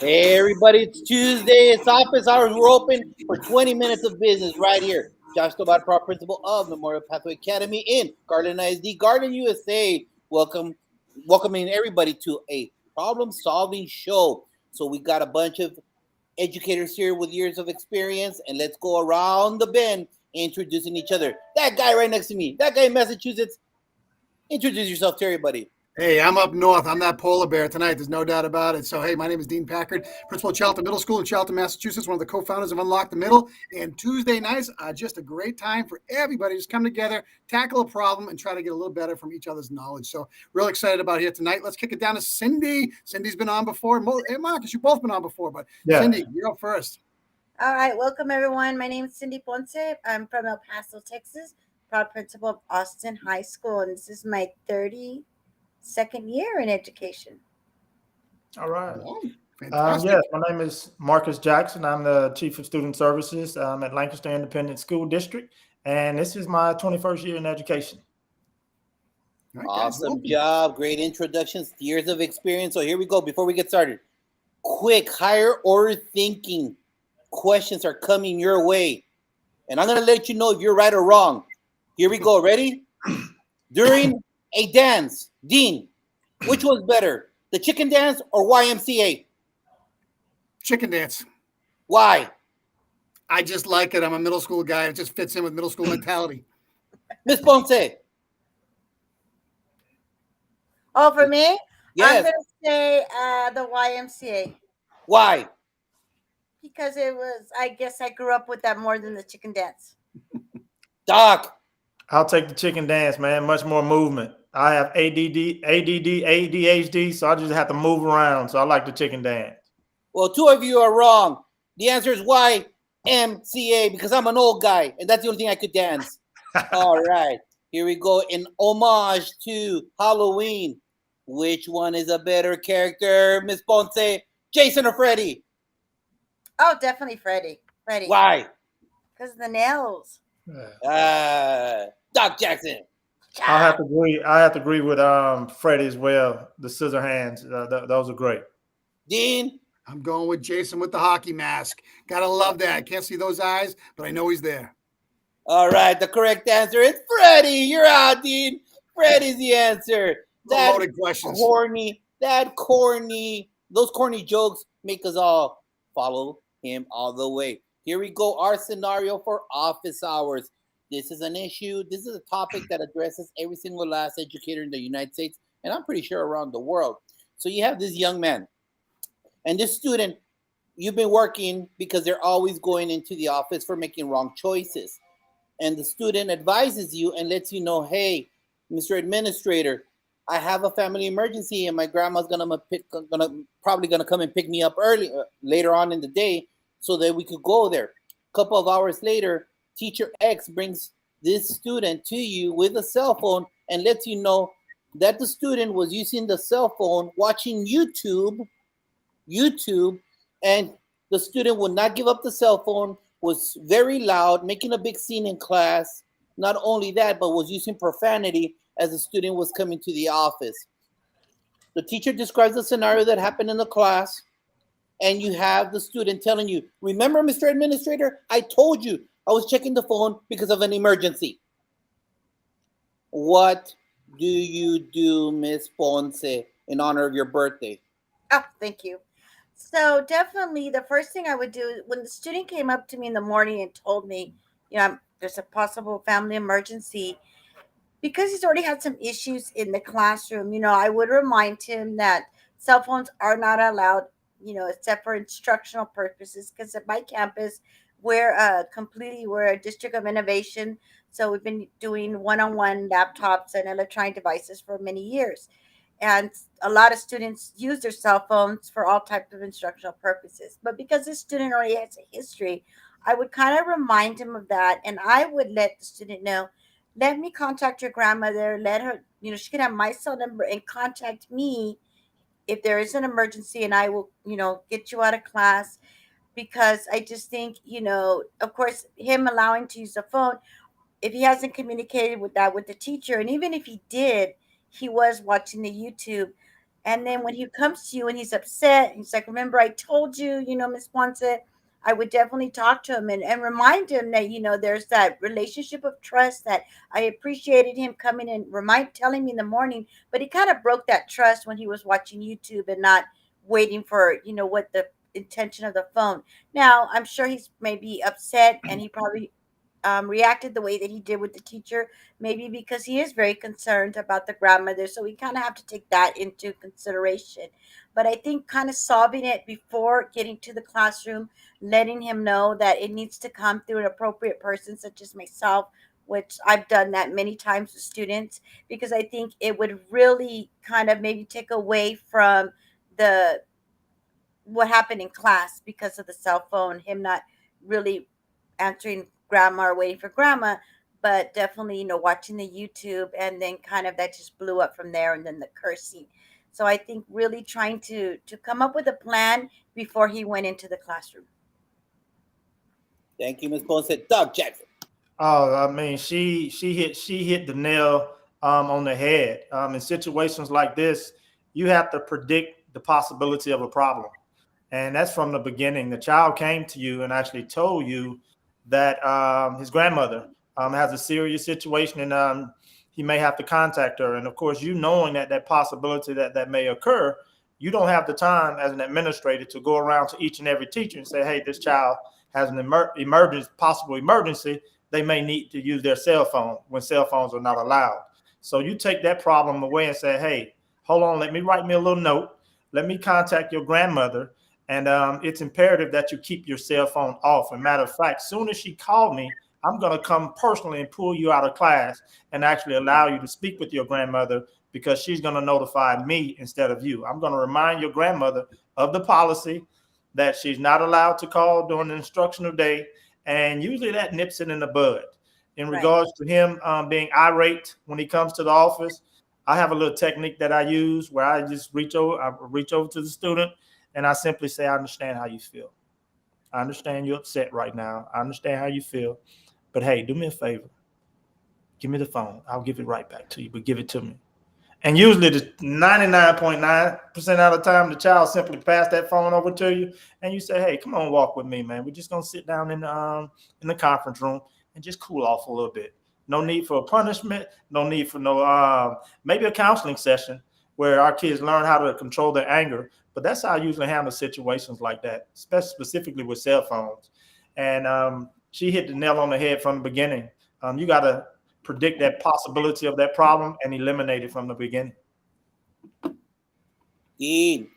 Hey everybody, it's Tuesday. It's office hours. We're open for 20 minutes of business right here. Josh Tobat, Pro Principal of Memorial Pathway Academy in Garden ISD, Garden, USA. Welcoming everybody to a problem-solving show. So we got a bunch of educators here with years of experience, and let's go around the bend introducing each other. That guy right next to me, that guy in Massachusetts. Introduce yourself to everybody. Hey, I'm up north. I'm that polar bear tonight. There's no doubt about it. So, hey, my name is Dean Packard, principal of Charlton Middle School in Charlton, Massachusetts, one of the co-founders of Unlock the Middle. And Tuesday nights are just a great time for everybody to just come together, tackle a problem, and try to get a little better from each other's knowledge. So, real excited about here tonight. Let's kick it down to Cindy. Cindy's been on before. And Marcus, you've both been on before, but Yeah. Cindy, you're up first. All right, welcome everyone. My name is Cindy Ponce. I'm from El Paso, Texas, proud principal of Austin High School, and this is my 32nd year in education. All right. Fantastic. Yes, my name is Marcus Jackson. I'm the Chief of Student Services at Lancaster Independent School District, and this is my 21st year in education. All right, guys, Awesome welcome. job. Great introductions, years of experience. So here we go. Before we get started, quick higher order thinking questions are coming your way. And I'm going to let you know if you're right or wrong. Here we go. Ready? During a dance, Dean, which was better, the chicken dance or YMCA? Chicken dance. Why? I just like it. I'm a middle school guy. It just fits in with middle school mentality. Miss Ponce? Oh, for me, I'm Yes. going to say the YMCA Why? because I guess I grew up with that more than the chicken dance. Doc? I'll take the chicken dance, man. Much more movement. I have ADHD, so I just have to move around. So I like the chicken dance. Well, two of you are wrong. The answer is YMCA because I'm an old guy and that's the only thing I could dance. All right, here we go. In homage to Halloween, which one is a better character, Miss Ponce? Jason or Freddy? Oh, definitely Freddie. Freddie. Why? Because of the nails. Doc Jackson. I have to agree. I have to agree with Freddie as well. The scissor hands, those are great. Dean? I'm going with Jason with the hockey mask. Gotta love that. I can't see those eyes, but I know he's there. All right, the correct answer is Freddy. You're out, Dean. Freddy's the answer. That Loaded questions. those corny jokes make us all follow him all the way. Here we go. Our scenario for office hours. This is an issue. This is a topic that addresses every single last educator in the United States, and I'm pretty sure around the world. So you have this young man and this student. You've been working because they're always going into the office for making wrong choices. And the student advises you and lets you know, hey, Mr. Administrator, I have a family emergency and my grandma's probably gonna come and pick me up early later on in the day so that we could go there. A couple of hours later, teacher X brings this student to you with a cell phone and lets you know that the student was using the cell phone watching YouTube, and the student would not give up the cell phone, was very loud, making a big scene in class. Not only that, but was using profanity as the student was coming to the office. The teacher describes the scenario that happened in the class, and you have the student telling you, remember, Mr. Administrator, I told you I was checking the phone because of an emergency. What do you do, Miss Ponce, in honor of your birthday? Oh, thank you. So definitely the first thing I would do when the student came up to me in the morning and told me, there's a possible family emergency, because he's already had some issues in the classroom, I would remind him that cell phones are not allowed, except for instructional purposes. Because at my campus, we're a district of innovation. So we've been doing one-on-one laptops and electronic devices for many years. And a lot of students use their cell phones for all types of instructional purposes. But because this student already has a history, I would kind of remind him of that. And I would let the student know, let me contact your grandmother. Let her, she can have my cell number and contact me if there is an emergency, and I will, get you out of class. Because I just think, of course, him allowing to use the phone, if he hasn't communicated with that with the teacher, and even if he did, he was watching the YouTube. And then when he comes to you and he's upset, he's like, remember, I told you, Miss Ponce, I would definitely talk to him and remind him that, there's that relationship of trust that I appreciated him coming and telling me in the morning, but he kind of broke that trust when he was watching YouTube and not waiting for, what the intention of the phone. Now, I'm sure he's maybe upset and he probably reacted the way that he did with the teacher, maybe because he is very concerned about the grandmother. So we kind of have to take that into consideration. But I think kind of solving it before getting to the classroom, letting him know that it needs to come through an appropriate person, such as myself, which I've done that many times with students, because I think it would really kind of maybe take away from the what happened in class because of the cell phone, him not really answering grandma or waiting for grandma, but definitely, watching the YouTube, and then kind of that just blew up from there, and then the cursing. So I think really trying to come up with a plan before he went into the classroom. Thank you, Ms. Ponce. Doug Jackson. Oh, I mean, she hit the nail on the head. In situations like this, you have to predict the possibility of a problem, and that's from the beginning. The child came to you and actually told you that his grandmother has a serious situation, and he may have to contact her. And of course, you knowing that possibility that may occur, you don't have the time as an administrator to go around to each and every teacher and say, "Hey, this child has an possible emergency. They may need to use their cell phone when cell phones are not allowed." So you take that problem away and say, "Hey, hold on, let me write me a little note. Let me contact your grandmother. And it's imperative that you keep your cell phone off. And matter of fact, soon as she called me, I'm going to come personally and pull you out of class and actually allow you to speak with your grandmother, because she's going to notify me instead of you. I'm going to remind your grandmother of the policy that she's not allowed to call during the instructional day." And usually that nips it in the bud. In Right. regards to him being irate when he comes to the office, I have a little technique that I use where I just reach over to the student, and I simply say, "I understand how you feel. I understand you're upset right now. I understand how you feel. But hey, do me a favor. Give me the phone. I'll give it right back to you, but give it to me." And usually the 99.9% out of the time, the child simply pass that phone over to you, and you say, "Hey, come on, walk with me, man. We're just gonna sit down in the conference room and just cool off a little bit. No need for a punishment. No need for no maybe a counseling session where our kids learn how to control their anger." But that's how I usually handle situations like that, specifically with cell phones. And she hit the nail on the head from the beginning. You got to predict that possibility of that problem and eliminate it from the beginning. Dean.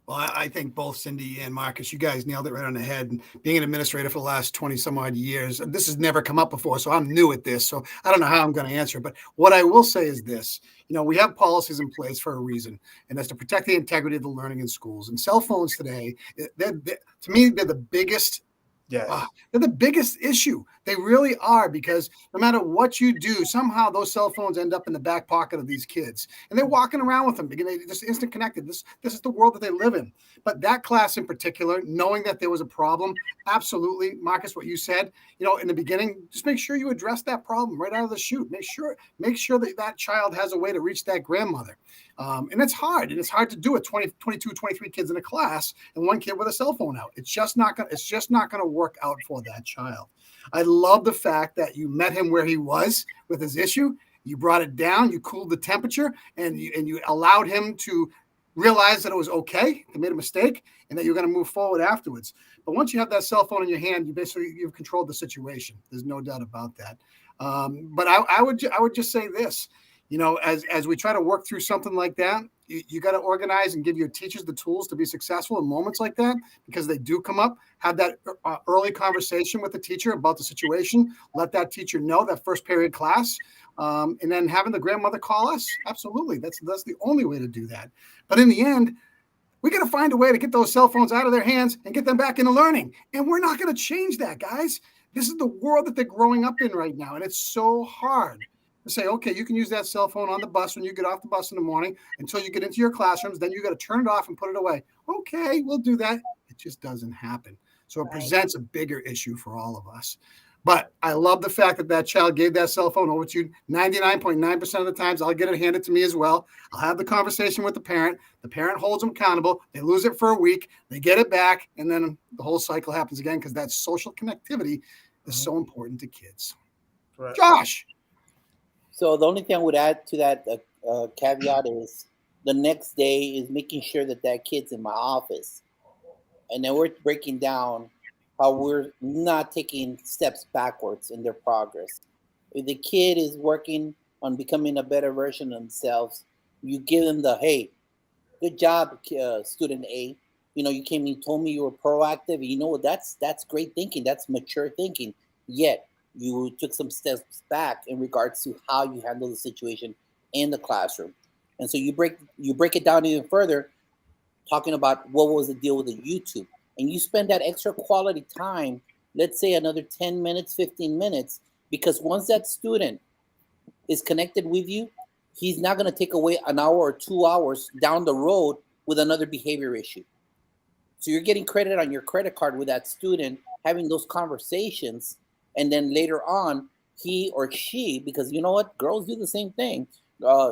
Well, I think both Cindy and Marcus, you guys nailed it right on the head. And being an administrator for the last 20 some odd years, this has never come up before, so I'm new at this. So I don't know how I'm going to answer. But what I will say is this: we have policies in place for a reason, and that's to protect the integrity of the learning in schools. And cell phones today, to me, they're the biggest. Yeah. They're the biggest issue. They really are, because no matter what you do, somehow those cell phones end up in the back pocket of these kids, and they're walking around with them because they're just instant connected. This is the world that they live in. But that class in particular, knowing that there was a problem, absolutely, Marcus, what you said, in the beginning, just make sure you address that problem right out of the chute. Make sure that child has a way to reach that grandmother. And it's hard. And it's hard to do it. 20, 22, 23 kids in a class and one kid with a cell phone out. It's just not going to work out for that child. I love the fact that you met him where he was with his issue. You brought it down, you cooled the temperature, and you allowed him to realize that it was okay, they made a mistake, and that you're going to move forward afterwards. But once you have that cell phone in your hand, you've controlled the situation. There's no doubt about that. But I would just say this, as we try to work through something like that, you got to organize and give your teachers the tools to be successful in moments like that, because they do come up. Have that early conversation with the teacher about the situation. Let that teacher know that first period class, and then having the grandmother call us. Absolutely, that's the only way to do that. But in the end, we got to find a way to get those cell phones out of their hands and get them back into learning. And we're not going to change that, guys. This is the world that they're growing up in right now, and it's so hard to say, okay, you can use that cell phone on the bus when you get off the bus in the morning until you get into your classrooms. Then you got to turn it off and put it away. Okay, we'll do that. It just doesn't happen. So it presents a bigger issue for all of us. But I love the fact that that child gave that cell phone over to you. 99.9% of the times, I'll get it handed to me as well. I'll have the conversation with the parent. The parent holds them accountable. They lose it for a week. They get it back. And then the whole cycle happens again because that social connectivity is so important to kids. Right. Josh. So the only thing I would add to that caveat is the next day is making sure that that kid's in my office, and then we're breaking down how we're not taking steps backwards in their progress. If the kid is working on becoming a better version of themselves, you give them the hey, good job, student A. You know, you came and you told me you were proactive. You know, that's great thinking. That's mature thinking. Yet you took some steps back in regards to how you handle the situation in the classroom. And so you break it down even further, talking about what was the deal with the YouTube. And you spend that extra quality time, let's say another 10 minutes, 15 minutes, because once that student is connected with you, he's not going to take away an hour or 2 hours down the road with another behavior issue. So you're getting credit on your credit card with that student having those conversations. And then later on, he or she, because you know what? Girls do the same thing.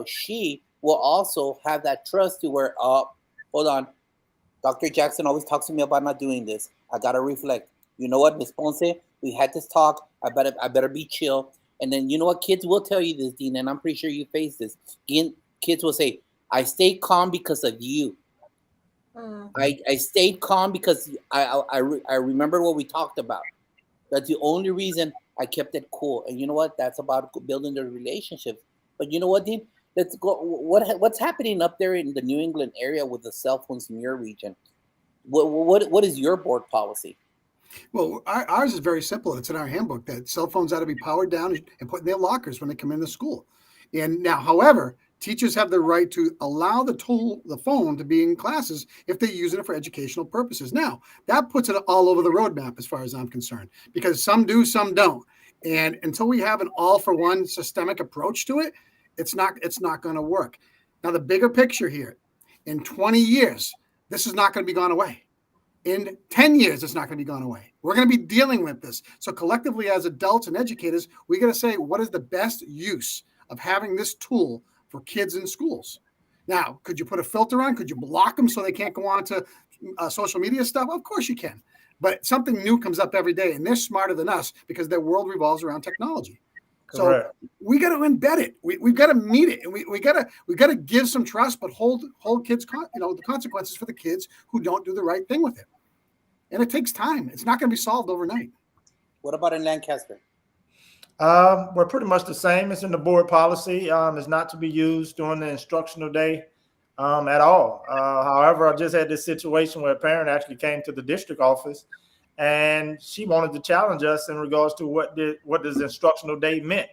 She will also have that trust to where, hold on, Dr. Jackson always talks to me about not doing this. I gotta reflect. You know what, Miss Ponce? We had this talk. I better be chill. And then you know what? Kids will tell you this, Dean, and I'm pretty sure you face this. Kids will say, "I stayed calm because of you. Mm. I stayed calm because I remember what we talked about. That's the only reason I kept it cool." And you know what? That's about building the relationships. But you know what, Dean? Let's go. What's happening up there in the New England area with the cell phones in your region? What is your board policy? Well, ours is very simple. It's in our handbook that cell phones ought to be powered down and put in their lockers when they come into school. And now, however, teachers have the right to allow the phone to be in classes if they're using it for educational purposes. Now, that puts it all over the roadmap as far as I'm concerned, because some do, some don't. And until we have an all for one systemic approach to it, it's not going to work. Now, the bigger picture here, in 20 years, this is not going to be gone away. In 10 years, it's not going to be gone away. We're going to be dealing with this. So collectively, as adults and educators, we got to say, what is the best use of having this tool for kids in schools? Now, could you put a filter on? Could you block them so they can't go on to social media stuff? Of course you can. But something new comes up every day, and they're smarter than us because their world revolves around technology. Correct. So we got to embed it. We've got to meet it, and we got to give some trust, but hold kids, the consequences for the kids who don't do the right thing with it. And it takes time. It's not going to be solved overnight. What about in Lancaster? We're pretty much the same. It's in the board policy. It's not to be used during the instructional day at all. However, I just had this situation where a parent actually came to the district office, and she wanted to challenge us in regards to what does instructional day meant,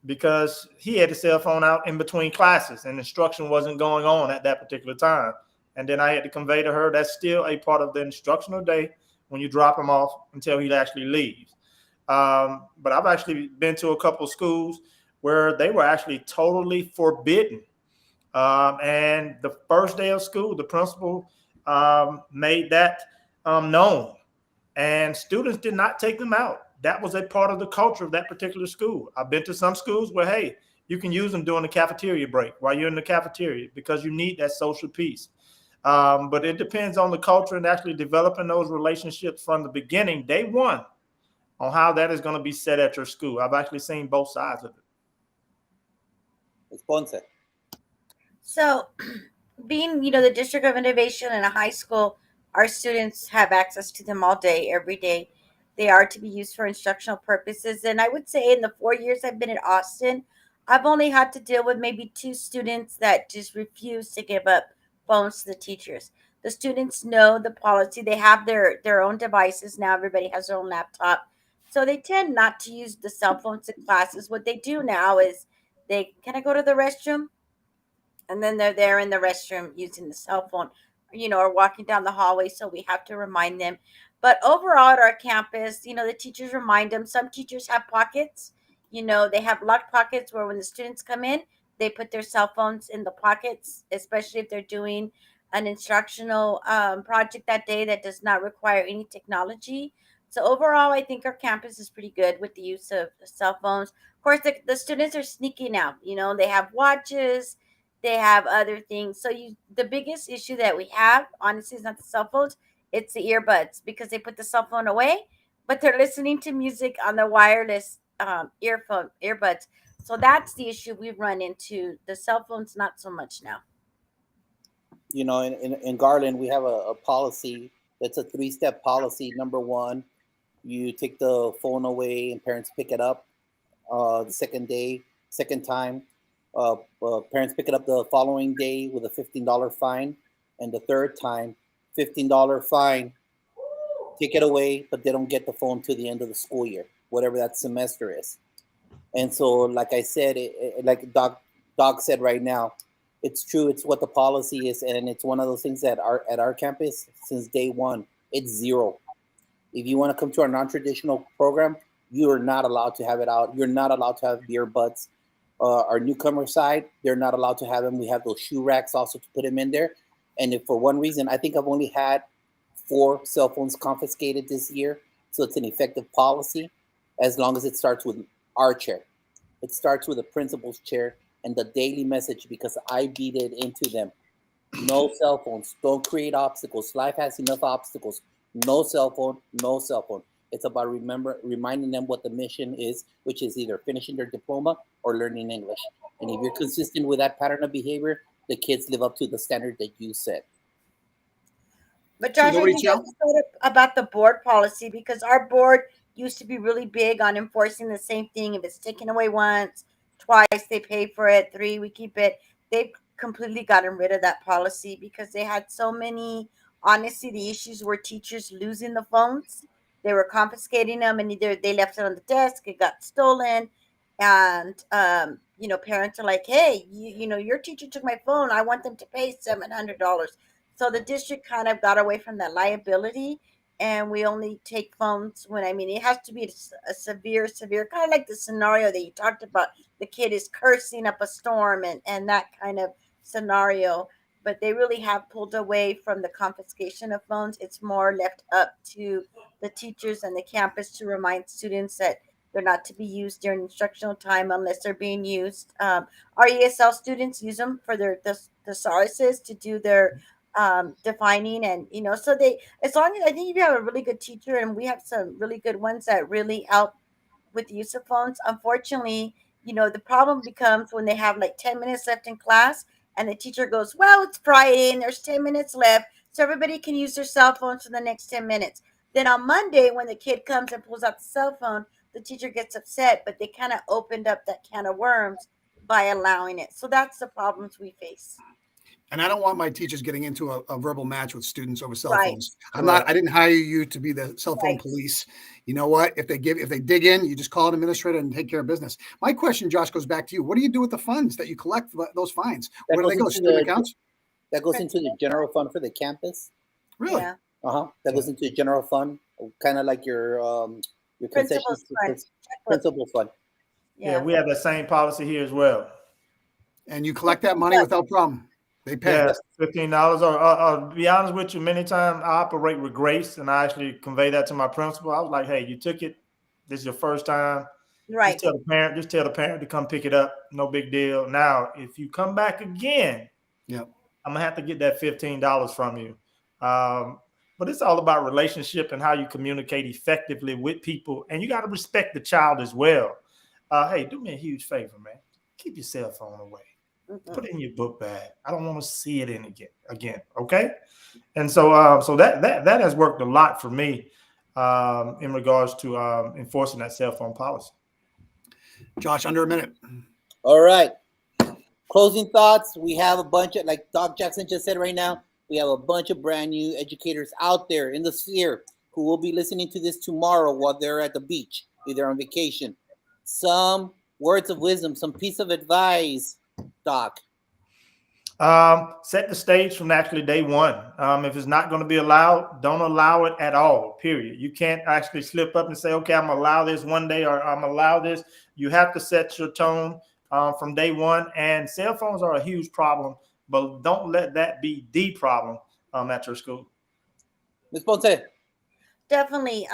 because he had his cell phone out in between classes and instruction wasn't going on at that particular time. And then I had to convey to her that's still a part of the instructional day when you drop him off until he actually leaves. But I've actually been to a couple of schools where they were actually totally forbidden. And the first day of school, the principal made that known, and students did not take them out. That was a part of the culture of that particular school. I've been to some schools where, hey, you can use them during the cafeteria break while you're in the cafeteria because you need that social piece. But it depends on the culture and actually developing those relationships from the beginning, day one, on how that is going to be set at your school. I've actually seen both sides of it. Sponsor. So, being the District of Innovation in a high school, our students have access to them all day, every day. They are to be used for instructional purposes. And I would say in the 4 years I've been in Austin, I've only had to deal with maybe two students that just refuse to give up phones to the teachers. The students know the policy. They have their own devices now. Everybody has their own laptop. So they tend not to use the cell phones in classes. What they do now is can I go to the restroom? And then they're there in the restroom using the cell phone, or walking down the hallway. So we have to remind them. But overall at our campus, the teachers remind them. Some teachers have pockets. They have locked pockets where when the students come in, they put their cell phones in the pockets, especially if they're doing an instructional project that day that does not require any technology. So overall, I think our campus is pretty good with the use of cell phones. Of course, the students are sneaking out. They have watches, they have other things. So the biggest issue that we have, honestly, is not the cell phones; it's the earbuds because they put the cell phone away, but they're listening to music on the wireless earbuds. So that's the issue we run into. The cell phones, not so much now. In Garland, we have a policy that's a three-step policy. Number one, you take the phone away and parents pick it up. The second time, parents pick it up the following day with a $15 fine. And the third time, $15 fine, take it away, but they don't get the phone to the end of the school year, whatever that semester is. And so, like I said, like Doc said right now, it's true. It's what the policy is, and it's one of those things that are at our campus since day one. It's zero. If you want to come to our non-traditional program, you are not allowed to have it out. You're not allowed to have earbuds. Our newcomer side, they're not allowed to have them. We have those shoe racks also to put them in there. And if for one reason, I think I've only had 4 cell phones confiscated this year. So it's an effective policy as long as it starts with our chair. It starts with the principal's chair and the daily message because I beat it into them. No cell phones. Don't create obstacles. Life has enough obstacles. No cell phone. No cell phone. It's about reminding them what the mission is, which is either finishing their diploma or learning English. And if you're consistent with that pattern of behavior, the kids live up to the standard that you set. But Josh, I think that's sort of about the board policy because our board used to be really big on enforcing the same thing. If it's taken away once, twice, they pay for it. 3, we keep it. They've completely gotten rid of that policy because they had so many. Honestly, the issues were teachers losing the phones. They were confiscating them, and either they left it on the desk, it got stolen, and parents are like, "Hey, your teacher took my phone. I want them to pay $700." So the district kind of got away from that liability, and we only take phones when it has to be a severe kind of like the scenario that you talked about. The kid is cursing up a storm and that kind of scenario. But they really have pulled away from the confiscation of phones. It's more left up to the teachers and the campus to remind students that they're not to be used during instructional time unless they're being used. Our ESL students use them for their thesauruses to do their defining, and so they, as long as, I think, if you have a really good teacher, and we have some really good ones that really help with the use of phones. Unfortunately, the problem becomes when they have like 10 minutes left in class and the teacher goes, well, it's Friday and there's 10 minutes left, so everybody can use their cell phones for the next 10 minutes. Then on Monday, when the kid comes and pulls out the cell phone, the teacher gets upset, but they kind of opened up that can of worms by allowing it. So that's the problems we face. And I don't want my teachers getting into a verbal match with students over cell Right. phones. I didn't hire you to be the cell phone Right. police. You know what? If they dig in, you just call an administrator and take care of business. My question, Josh, goes back to you. What do you do with the funds that you collect those fines? Where do they go? Student accounts? That goes into the general fund for the campus. Really? Yeah. That goes into the general fund, kind of like your Principal's fund. principal fund. Yeah, we have that same policy here as well. And you collect that money without problem. They pay. Yeah, $15. Or to be honest with you, many times I operate with grace, and I actually convey that to my principal. I was like, "Hey, you took it. This is your first time. Right. Just tell the parent to come pick it up. No big deal. Now, if you come back again, yep, I'm gonna have to get that $15 from you." But it's all about relationship and how you communicate effectively with people, and you got to respect the child as well. Hey, do me a huge favor, man. Keep your cell phone away. Put it in your book bag. I don't want to see it in again. Okay. And so that has worked a lot for me in regards to enforcing that cell phone policy. Josh, under a minute. All right. Closing thoughts. We have a bunch of, like Doc Jackson just said right now, we have a bunch of brand new educators out there in the sphere who will be listening to this tomorrow while they're at the beach, either on vacation. Some words of wisdom, some piece of advice, Doc. Set the stage from actually day one. If it's not going to be allowed, don't allow it at all, period. You can't actually slip up and say, okay, I'm going to allow this one day or I'm going to allow this. You have to set your tone from day one. And cell phones are a huge problem, but don't let that be the problem at your school. Ms. Ponce. Definitely.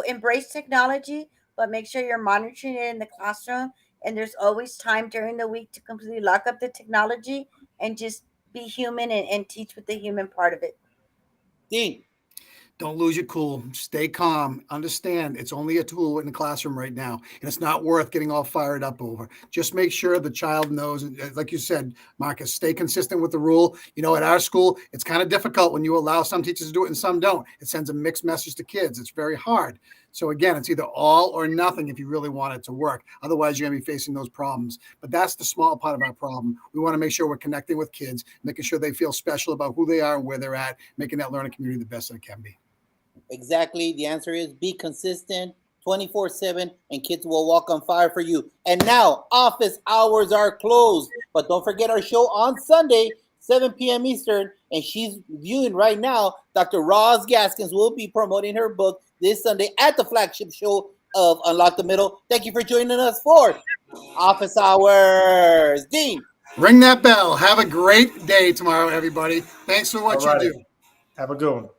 Embrace technology, but make sure you're monitoring it in the classroom. And there's always time during the week to completely lock up the technology and just be human and teach with the human part of it. Dean. Don't lose your cool. Stay calm. Understand it's only a tool in the classroom right now, and it's not worth getting all fired up over. Just make sure the child knows, like you said, Marcus, stay consistent with the rule. At our school, it's kind of difficult when you allow some teachers to do it and some don't. It sends a mixed message to kids. It's very hard. So again, it's either all or nothing if you really want it to work. Otherwise, you're going to be facing those problems. But that's the small part of our problem. We want to make sure we're connecting with kids, making sure they feel special about who they are and where they're at, making that learning community the best that it can be. Exactly. The answer is be consistent 24/7 and kids will walk on fire for you. And now office hours are closed. But don't forget our show on Sunday, 7 p.m. Eastern. And she's viewing right now. Dr. Roz Gaskins will be promoting her book this Sunday at the flagship show of Unlock the Middle. Thank you for joining us for Office Hours. Dean. Ring that bell. Have a great day tomorrow, everybody. Thanks for what you do. Have a good one.